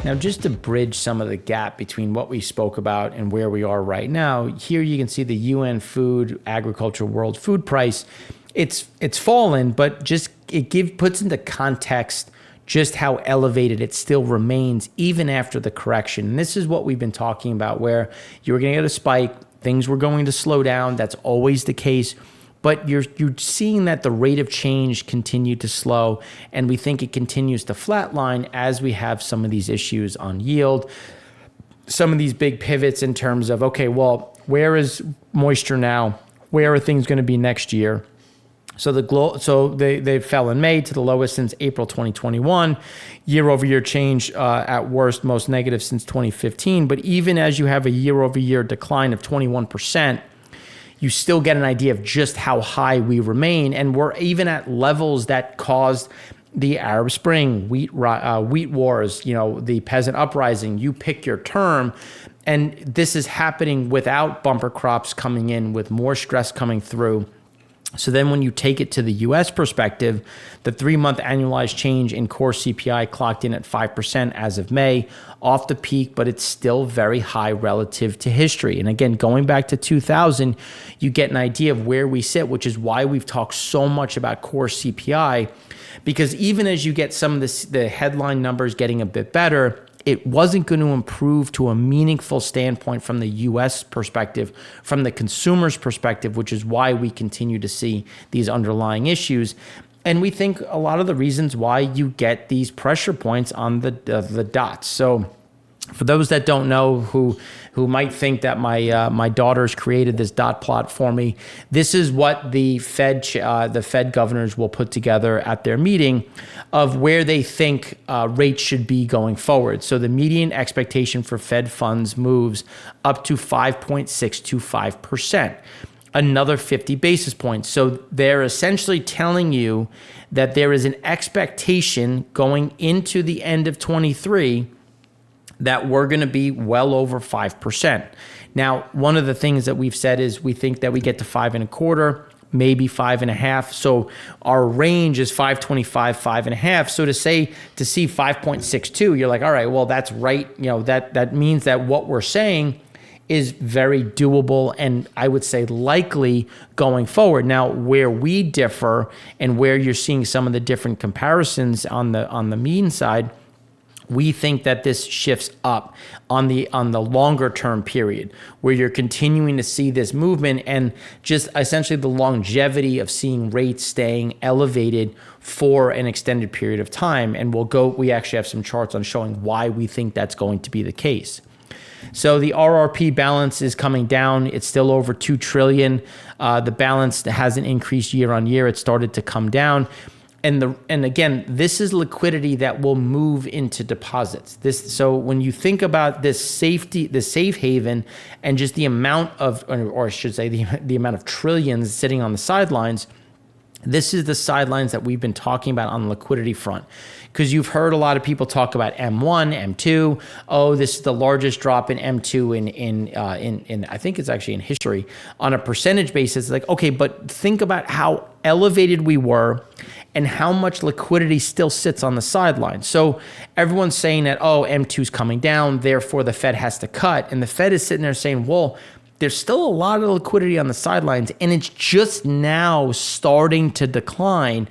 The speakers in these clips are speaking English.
Now, just to bridge some of the gap between what we spoke about and where we are right now, here you can see the UN Food Agriculture World Food Price. It's fallen, but just puts into context just how elevated it still remains even after the correction. And this is what we've been talking about, where you were going to get a spike, things were going to slow down. That's always the case. But you're seeing that the rate of change continue to slow, and we think it continues to flatline as we have some of these issues on yield, some of these big pivots in terms of, okay, well, where is moisture now? Where are things going to be next year? So they fell in May to the lowest since April 2021. Year-over-year change at worst, most negative since 2015. But even as you have a year-over-year decline of 21%, you still get an idea of just how high we remain. And we're even at levels that caused the Arab Spring, wheat wars, the peasant uprising, you pick your term. And this is happening without bumper crops coming in, with more stress coming through. So then when you take it to the U.S. perspective, the 3-month annualized change in core CPI clocked in at 5% as of May, off the peak, but it's still very high relative to history. And again, going back to 2000, you get an idea of where we sit, which is why we've talked so much about core CPI, because even as you get some of the headline numbers getting a bit better, it wasn't going to improve to a meaningful standpoint from the U.S. perspective, from the consumer's perspective, which is why we continue to see these underlying issues. And we think a lot of the reasons why you get these pressure points on the dots. So for those that don't know, who might think that my daughters created this dot plot for me, this is what the Fed governors will put together at their meeting of where they think rates should be going forward. So the median expectation for Fed funds moves up to 5.625%, another 50 basis points. So they're essentially telling you that there is an expectation going into the end of 23 that we're going to be well over 5%. Now, one of the things that we've said is we think that we get to 5.25%, maybe 5.5%. So our range is 5.25, 5.5. So to see 5.62, you're like, all right, well, that's right. That means that what we're saying is very doable and I would say likely going forward. Now, where we differ and where you're seeing some of the different comparisons on the mean side, we think that this shifts up on the longer term period, where you're continuing to see this movement and just essentially the longevity of seeing rates staying elevated for an extended period of time. And we actually have some charts on showing why we think that's going to be the case. So the RRP balance is coming down. It's still over 2 trillion. The balance hasn't increased year on year. It started to come down. And again, this is liquidity that will move into deposits. So when you think about this safety, the safe haven, and just the amount of, or I should say, the amount of trillions sitting on the sidelines, this is the sidelines that we've been talking about on the liquidity front. Because you've heard a lot of people talk about M1, M2. Oh, this is the largest drop in M2 in I think it's actually in history on a percentage basis. Like, okay, but think about how elevated we were and how much liquidity still sits on the sidelines. So everyone's saying that, oh, M2's coming down, therefore the Fed has to cut. And the Fed is sitting there saying, well, there's still a lot of liquidity on the sidelines and it's just now starting to decline.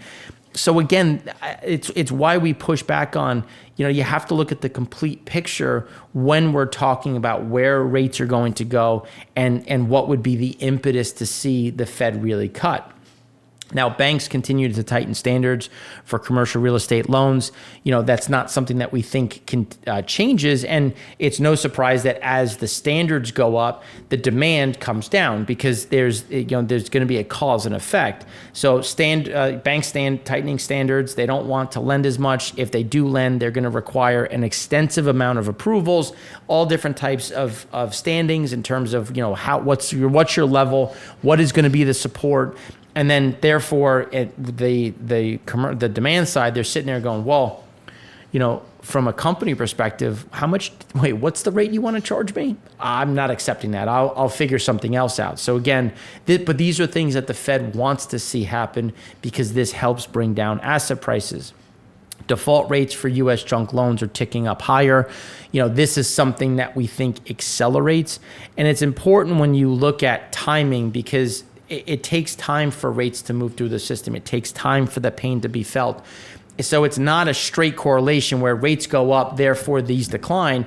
So again, it's why we push back on, you have to look at the complete picture when we're talking about where rates are going to go and what would be the impetus to see the Fed really cut. Now, banks continue to tighten standards for commercial real estate loans. That's not something that we think changes. And it's no surprise that as the standards go up, the demand comes down because there's going to be a cause and effect. So banks tightening standards. They don't want to lend as much. If they do lend, they're going to require an extensive amount of approvals, all different types of standings in terms of, what's your level, what is going to be the support. And then, therefore, the demand side, they're sitting there going, well, from a company perspective, what's the rate you want to charge me? I'm not accepting that. I'll figure something else out. So again, but these are things that the Fed wants to see happen because this helps bring down asset prices. Default rates for U.S. junk loans are ticking up higher. This is something that we think accelerates. And it's important when you look at timing, because it takes time for rates to move through the system. It takes time for the pain to be felt. So it's not a straight correlation where rates go up, therefore these decline.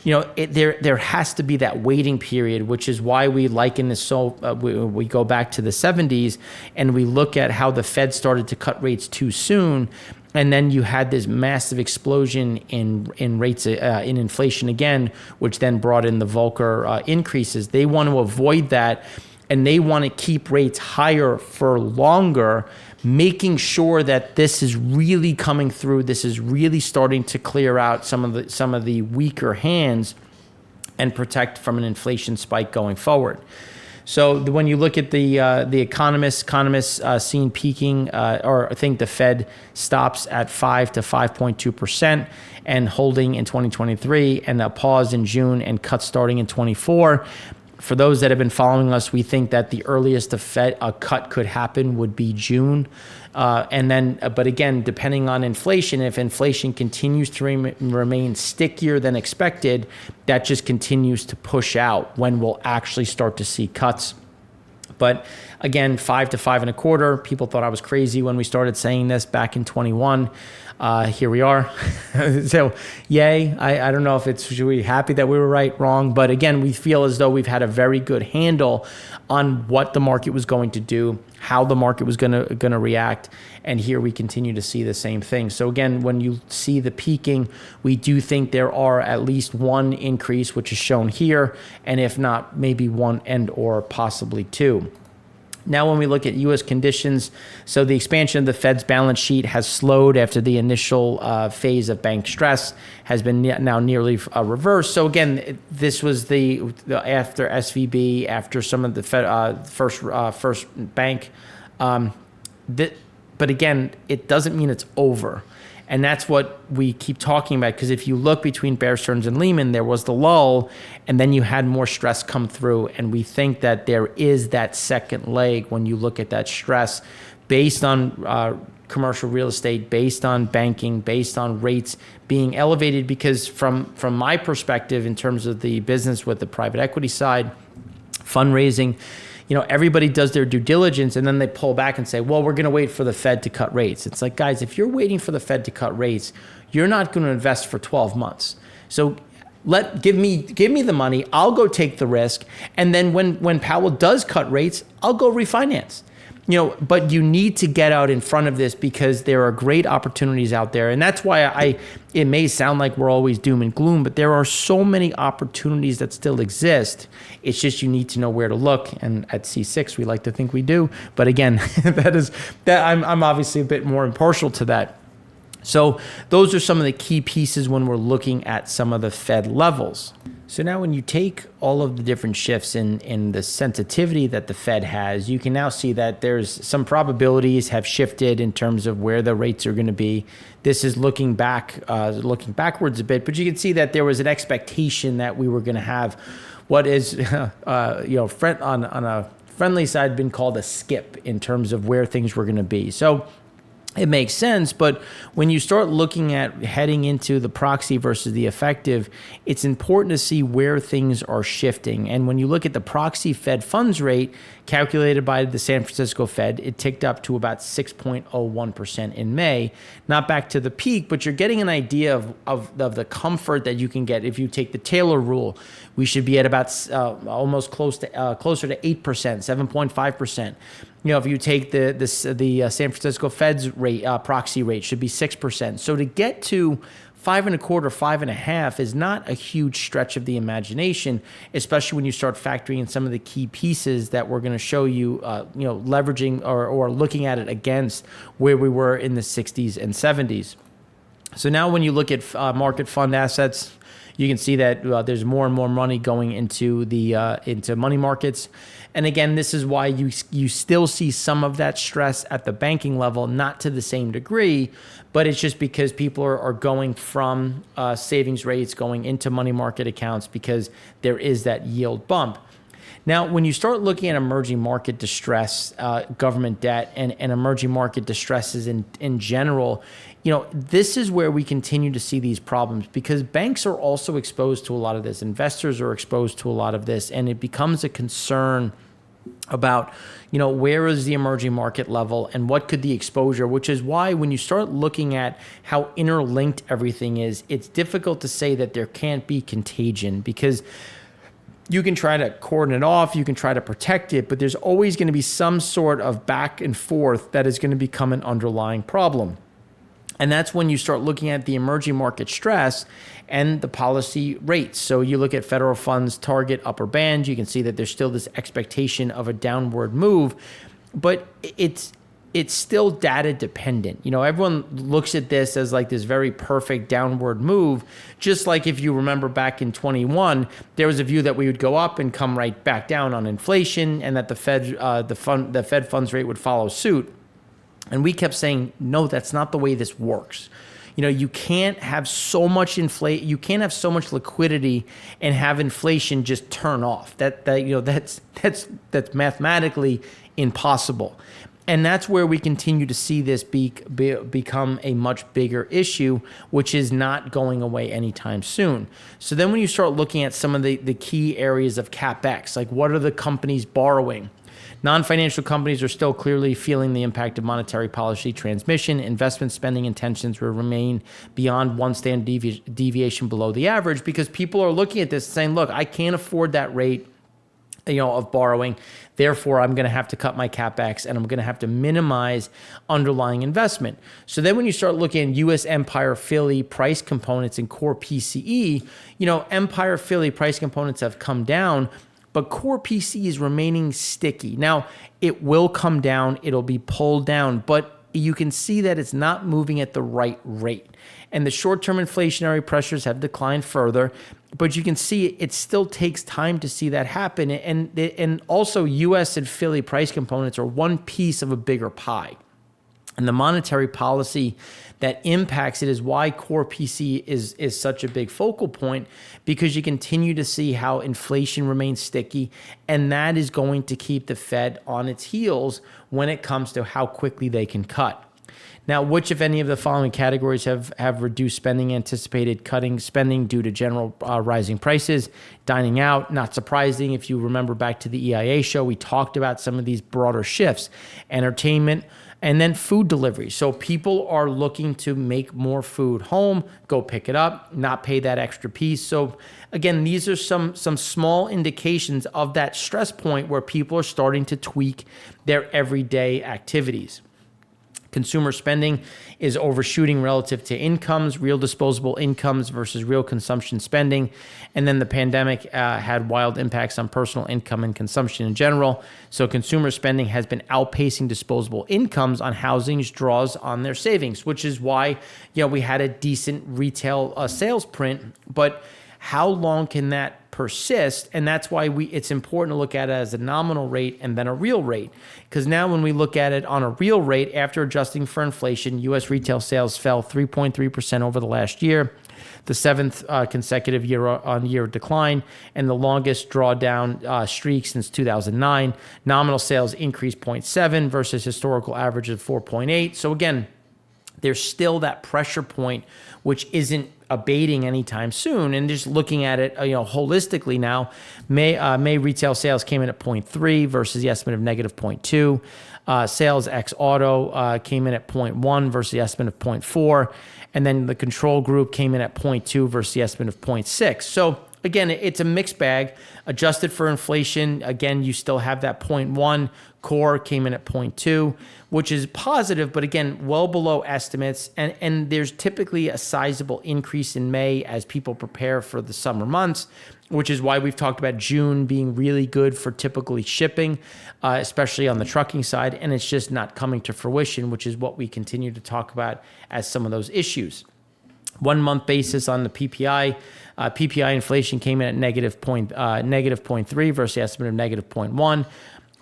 There has to be that waiting period, which is why we liken this. We go back to the 70s and we look at how the Fed started to cut rates too soon. And then you had this massive explosion in rates, in inflation again, which then brought in the Volcker increases. They want to avoid that, and they want to keep rates higher for longer, making sure that this is really coming through. This is really starting to clear out some of the weaker hands and protect from an inflation spike going forward. So when you look at the economists seen peaking, or think the Fed stops at 5 to 5.2% and holding in 2023, and a pause in June and cuts starting in 24. For those that have been following us, we think that the earliest a cut could happen would be June. But again, depending on inflation, if inflation continues to remain stickier than expected, that just continues to push out when we'll actually start to see cuts. But again, 5 to 5.25. People thought I was crazy when we started saying this back in 21. Here we are. So yay. I don't know if should we be happy that we were right, wrong, but again, we feel as though we've had a very good handle on what the market was going to do, how the market was going to react, and here we continue to see the same thing. So again, when you see the peaking, we do think there are at least one increase, which is shown here, and if not, maybe one and or possibly two. Now, when we look at U.S. conditions, so the expansion of the Fed's balance sheet has slowed after the initial phase of bank stress has been now nearly reversed. So again, this was the after SVB, after some of the Fed, first bank. But again, it doesn't mean it's over. And that's what we keep talking about, because if you look between Bear Stearns and Lehman, there was the lull, and then you had more stress come through. And we think that there is that second leg when you look at that stress based on commercial real estate, based on banking, based on rates being elevated. Because from my perspective, in terms of the business with the private equity side, fundraising, everybody does their due diligence and then they pull back and say, well, we're going to wait for the Fed to cut rates. It's like, guys, if you're waiting for the Fed to cut rates, you're not going to invest for 12 months. So give me the money. I'll go take the risk. And then when Powell does cut rates, I'll go refinance. But you need to get out in front of this, because there are great opportunities out there. And that's why it may sound like we're always doom and gloom, but there are so many opportunities that still exist. It's just you need to know where to look. And at C6, we like to think we do. But again, I'm obviously a bit more impartial to that. So those are some of the key pieces when we're looking at some of the Fed levels. So now when you take all of the different shifts in the sensitivity that the Fed has, you can now see that there's some probabilities have shifted in terms of where the rates are going to be. This is looking backwards a bit, but you can see that there was an expectation that we were going to have what is, on a friendly side been called a skip in terms of where things were going to be. So it makes sense, but when you start looking at heading into the proxy versus the effective, it's important to see where things are shifting. And when you look at the proxy Fed funds rate calculated by the San Francisco Fed, it ticked up to about 6.01% in May. Not back to the peak, but you're getting an idea of the comfort that you can get if you take the Taylor rule. We should be at about almost closer to 8%, 7.5%. If you take the San Francisco Fed's rate, proxy rate should be 6%. So to get to 5.25, 5.5 is not a huge stretch of the imagination, especially when you start factoring in some of the key pieces that we're going to show you, leveraging or looking at it against where we were in the 60s and 70s. So now when you look at market fund assets, you can see that there's more and more money going into into money markets. And again, this is why you still see some of that stress at the banking level, not to the same degree, but it's just because people are going from savings rates going into money market accounts because there is that yield bump. Now, when you start looking at emerging market distress, government debt, and emerging market distresses in general, this is where we continue to see these problems because banks are also exposed to a lot of this. Investors are exposed to a lot of this, and it becomes a concern about, where is the emerging market level and what could the exposure, which is why when you start looking at how interlinked everything is, it's difficult to say that there can't be contagion because you can try to cordon it off, you can try to protect it, but there's always going to be some sort of back and forth that is going to become an underlying problem. And that's when you start looking at the emerging market stress and the policy rates. So you look at federal funds target upper band, you can see that there's still this expectation of a downward move, but it's still data dependent. Everyone looks at this as like this very perfect downward move, just like if you remember back in 21, there was a view that we would go up and come right back down on inflation and that the Fed funds rate would follow suit. And we kept saying, no, that's not the way this works. You can't have so much you can't have so much liquidity and have inflation just turn off. That's mathematically impossible. And that's where we continue to see this become a much bigger issue, which is not going away anytime soon. So then when you start looking at some of the key areas of CapEx, like what are the companies borrowing? Non-financial companies are still clearly feeling the impact of monetary policy transmission. Investment spending intentions will remain beyond one standard deviation below the average because people are looking at this saying, look, I can't afford that rate of borrowing. Therefore, I'm going to have to cut my CapEx and I'm going to have to minimize underlying investment. So then when you start looking at U.S. Empire Philly price components and core PCE, Empire Philly price components have come down, but core PCE is remaining sticky. Now, it will come down, it'll be pulled down, but you can see that it's not moving at the right rate. And the short-term inflationary pressures have declined further, but you can see it still takes time to see that happen. And also US and Philly price components are one piece of a bigger pie. And the monetary policy that impacts it is why core PC is such a big focal point, because you continue to see how inflation remains sticky, and that is going to keep the Fed on its heels when it comes to how quickly they can cut. Now, which, if any, of the following categories have reduced spending, anticipated cutting spending due to general rising prices? Dining out, not surprising. If you remember back to the EIA show, we talked about some of these broader shifts. Entertainment, and then food delivery. So people are looking to make more food home, go pick it up, not pay that extra piece. So again, these are some small indications of that stress point where people are starting to tweak their everyday activities. Consumer spending is overshooting relative to incomes, real disposable incomes versus real consumption spending. And then the pandemic had wild impacts on personal income and consumption in general. So consumer spending has been outpacing disposable incomes on housing's draws on their savings, which is why we had a decent retail sales print. But how long can that persist? And that's why it's important to look at it as a nominal rate and then a real rate. Because now when we look at it on a real rate, after adjusting for inflation, U.S. retail sales fell 3.3% over the last year, the seventh consecutive year-on-year decline, and the longest drawdown streak since 2009. Nominal sales increased 0.7 versus historical average of 4.8. So again, there's still that pressure point, which isn't abating anytime soon. And just looking at it, holistically now, May retail sales came in at 0.3 versus the estimate of negative 0.2. Sales ex auto came in at 0.1 versus the estimate of 0.4. And then the control group came in at 0.2 versus the estimate of 0.6. So again, it's a mixed bag. Adjusted for inflation, again, you still have that 0.1. Core came in at 0.2, which is positive, but again, well below estimates. And there's typically a sizable increase in May as people prepare for the summer months, which is why we've talked about June being really good for typically shipping, especially on the trucking side. And it's just not coming to fruition, which is what we continue to talk about as some of those issues. 1 month basis on the PPI. PPI inflation came in at negative 0.3 versus the estimate of negative 0.1.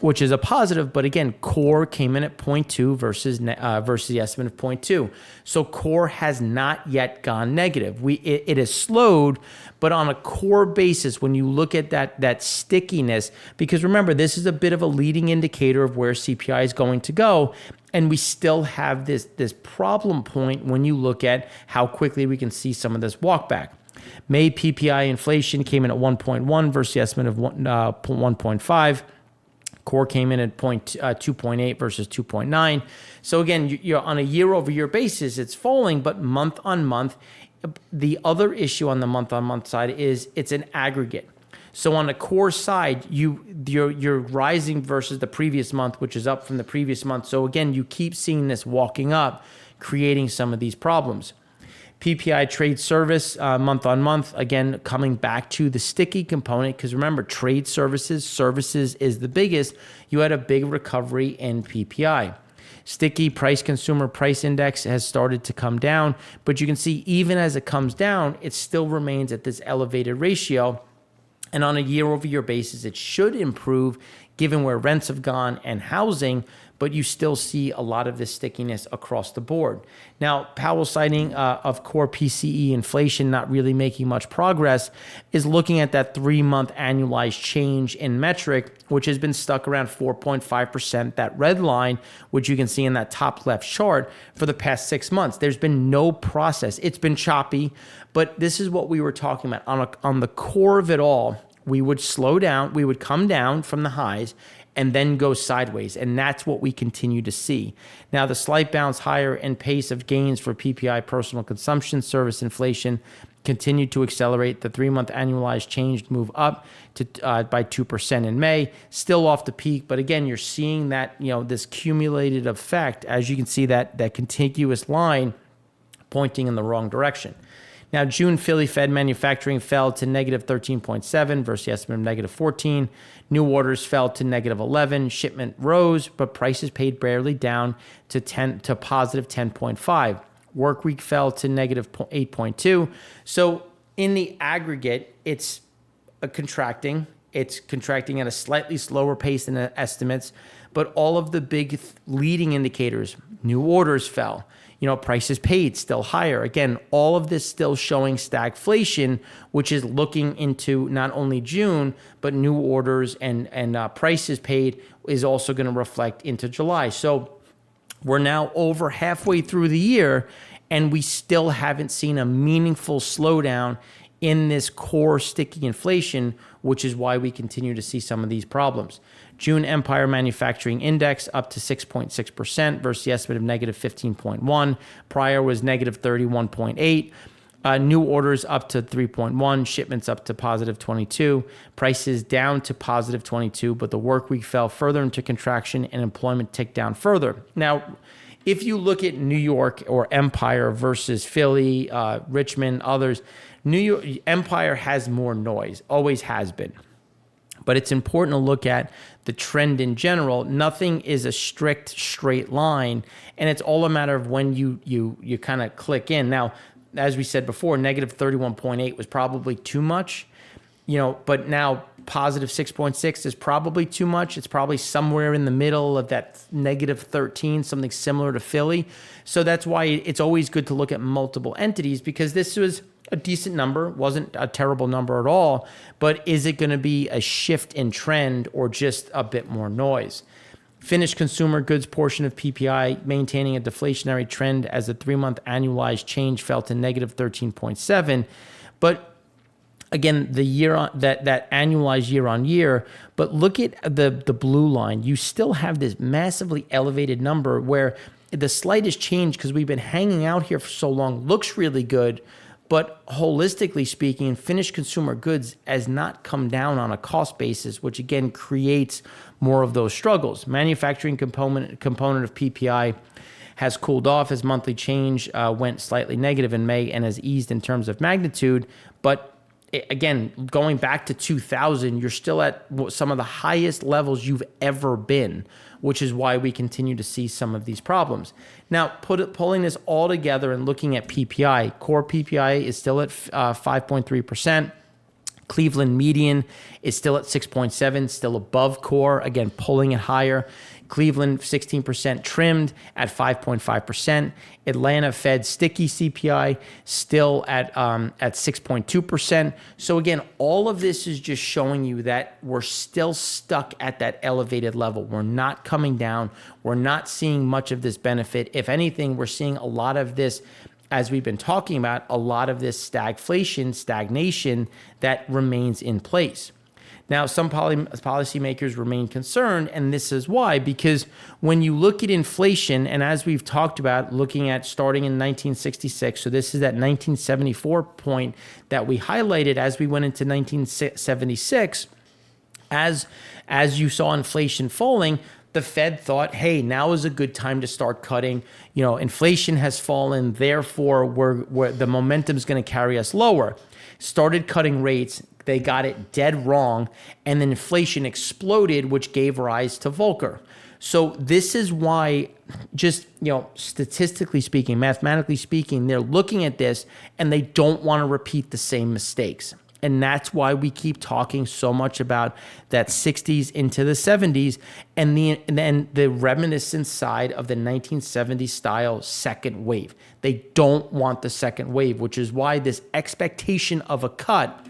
which is a positive. But again, core came in at 0.2 versus the estimate of 0.2. So core has not yet gone negative. It has slowed, but on a core basis, when you look at that stickiness, because remember, this is a bit of a leading indicator of where CPI is going to go. And we still have this problem point when you look at how quickly we can see some of this walk back. May PPI inflation came in at 1.1 versus the estimate of 1.5. Core came in at 2.8 versus 2.9. So again, you're on a year-over-year basis, it's falling, but month on month. The other issue on the month-on-month side is it's an aggregate. So on the core side, you're rising versus the previous month, which is up from the previous month. So again, you keep seeing this walking up, creating some of these problems. PPI Trade service month on month, again, coming back to the sticky component, because remember, trade services is the biggest. You had a big recovery in PPI. Sticky consumer price index has started to come down, but you can see even as it comes down, it still remains at this elevated ratio. And on a year-over-year basis, it should improve given where rents have gone and housing, but you still see a lot of this stickiness across the board. Now, Powell's citing of core PCE inflation not really making much progress is looking at that 3-month annualized change in metric, which has been stuck around 4.5%, that red line, which you can see in that top left chart for the past 6 months. There's been no process. It's been choppy, but this is what we were talking about. On the core of it all, we would slow down, we would come down from the highs and then go sideways. And that's what we continue to see. Now, the slight bounce higher in pace of gains for PPI personal consumption service inflation continued to accelerate. The 3-month annualized change move up to by 2% in May, still off the peak. But again, you're seeing that, this cumulative effect, as you can see that contiguous line pointing in the wrong direction. Now, June Philly Fed manufacturing fell to negative 13.7 versus the estimate of negative 14. New orders fell to negative 11. Shipment rose, but prices paid barely down to positive 10.5. Work week fell to negative 8.2. So in the aggregate, it's contracting. It's contracting at a slightly slower pace than the estimates, but all of the big leading indicators, new orders fell. Prices paid still higher. Again, all of this still showing stagflation, which is looking into not only June, but new orders and prices paid is also going to reflect into July. So we're now over halfway through the year, and we still haven't seen a meaningful slowdown in this core sticky inflation, which is why we continue to see some of these problems. June Empire Manufacturing Index up to 6.6% versus the estimate of negative 15.1. Prior was negative 31.8. New orders up to 3.1. Shipments up to positive 22. Prices down to positive 22, but the work week fell further into contraction and employment ticked down further. Now, if you look at New York or Empire versus Philly, Richmond, others, New York Empire has more noise, always has been. But it's important to look at the trend in general. Nothing is a strict straight line, and it's all a matter of when you kind of click in. Now, as we said before, negative 31.8 was probably too much, but now positive 6.6 is probably too much. It's probably somewhere in the middle of that negative 13, something similar to Philly. So that's why it's always good to look at multiple entities, because this was a decent number, wasn't a terrible number at all, but is it going to be a shift in trend or just a bit more noise? Finished consumer goods portion of PPI maintaining a deflationary trend as the 3-month annualized change fell to negative 13.7. But again, that annualized year on year, but look at the blue line. You still have this massively elevated number where the slightest change, because we've been hanging out here for so long, looks really good. But holistically speaking, finished consumer goods has not come down on a cost basis, which again creates more of those struggles. Manufacturing component of PPI has cooled off as monthly change went slightly negative in May and has eased in terms of magnitude. But again, going back to 2000, you're still at some of the highest levels you've ever been, which is why we continue to see some of these problems. Now, pulling this all together and looking at PPI, core PPI is still at 5.3%. Cleveland median is still at 6.7, still above core, again, pulling it higher. Cleveland 16% trimmed at 5.5%. Atlanta Fed sticky CPI still at 6.2%. So again, all of this is just showing you that we're still stuck at that elevated level. We're not coming down. We're not seeing much of this benefit. If anything, we're seeing a lot of this, as we've been talking about, a lot of this stagnation that remains in place. Now, some policymakers remain concerned, and this is why, because when you look at inflation, and as we've talked about, looking at starting in 1966, so this is that 1974 point that we highlighted as we went into 1976, as you saw inflation falling, the Fed thought, hey, now is a good time to start cutting. Inflation has fallen, therefore the momentum is going to carry us lower. Started cutting rates. They got it dead wrong, and then inflation exploded, which gave rise to Volcker. So this is why, just statistically speaking, mathematically speaking, they're looking at this and they don't want to repeat the same mistakes. And that's why we keep talking so much about that 60s into the 70s and then the reminiscent side of the 1970s style second wave. They don't want the second wave, which is why this expectation of a cut,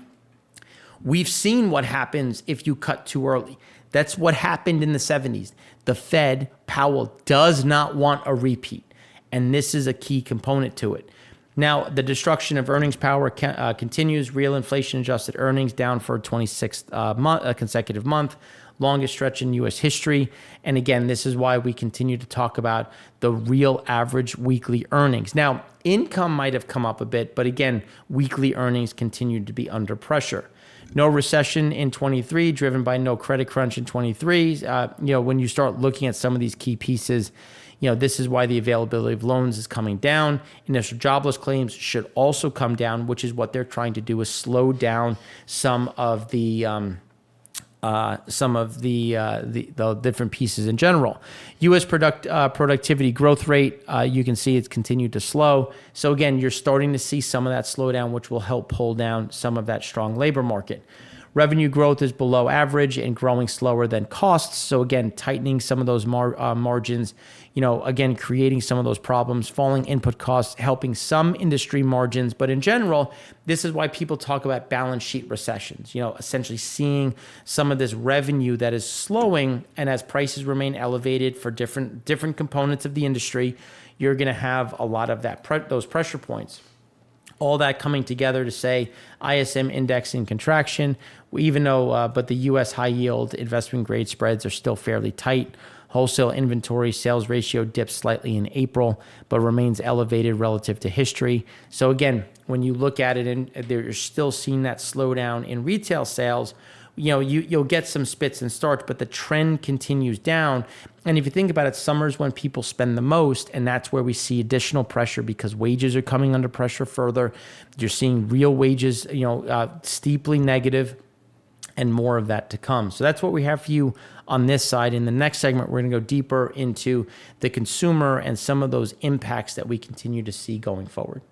we've seen what happens if you cut too early. That's what happened in the 70s. The Fed, Powell, does not want a repeat. And this is a key component to it. Now, the destruction of earnings power continues. Real inflation-adjusted earnings down for a 26th consecutive month, longest stretch in U.S. history. And again, this is why we continue to talk about the real average weekly earnings. Now, income might have come up a bit, but again, weekly earnings continue to be under pressure. No recession in 23, driven by no credit crunch in 23. When you start looking at some of these key pieces, this is why the availability of loans is coming down. Initial jobless claims should also come down, which is what they're trying to do, is slow down some of the different pieces in general. U.S. productivity growth rate, you can see it's continued to slow. So again, you're starting to see some of that slowdown, which will help pull down some of that strong labor market. Revenue growth is below average and growing slower than costs. So again, tightening some of those margins, again, creating some of those problems, falling input costs, helping some industry margins. But in general, this is why people talk about balance sheet recessions, essentially seeing some of this revenue that is slowing. And as prices remain elevated for different components of the industry, you're going to have a lot of those pressure points. All that coming together to say ISM index in contraction, even though, but the U.S. high yield investment grade spreads are still fairly tight. Wholesale inventory sales ratio dipped slightly in April, but remains elevated relative to history. So again, when you look at it, and you're still seeing that slowdown in retail sales, you'll get some spits and starts, but the trend continues down. And if you think about it, summer's when people spend the most, and that's where we see additional pressure because wages are coming under pressure further. You're seeing real wages, steeply negative, and more of that to come. So that's what we have for you on this side. In the next segment, we're going to go deeper into the consumer and some of those impacts that we continue to see going forward.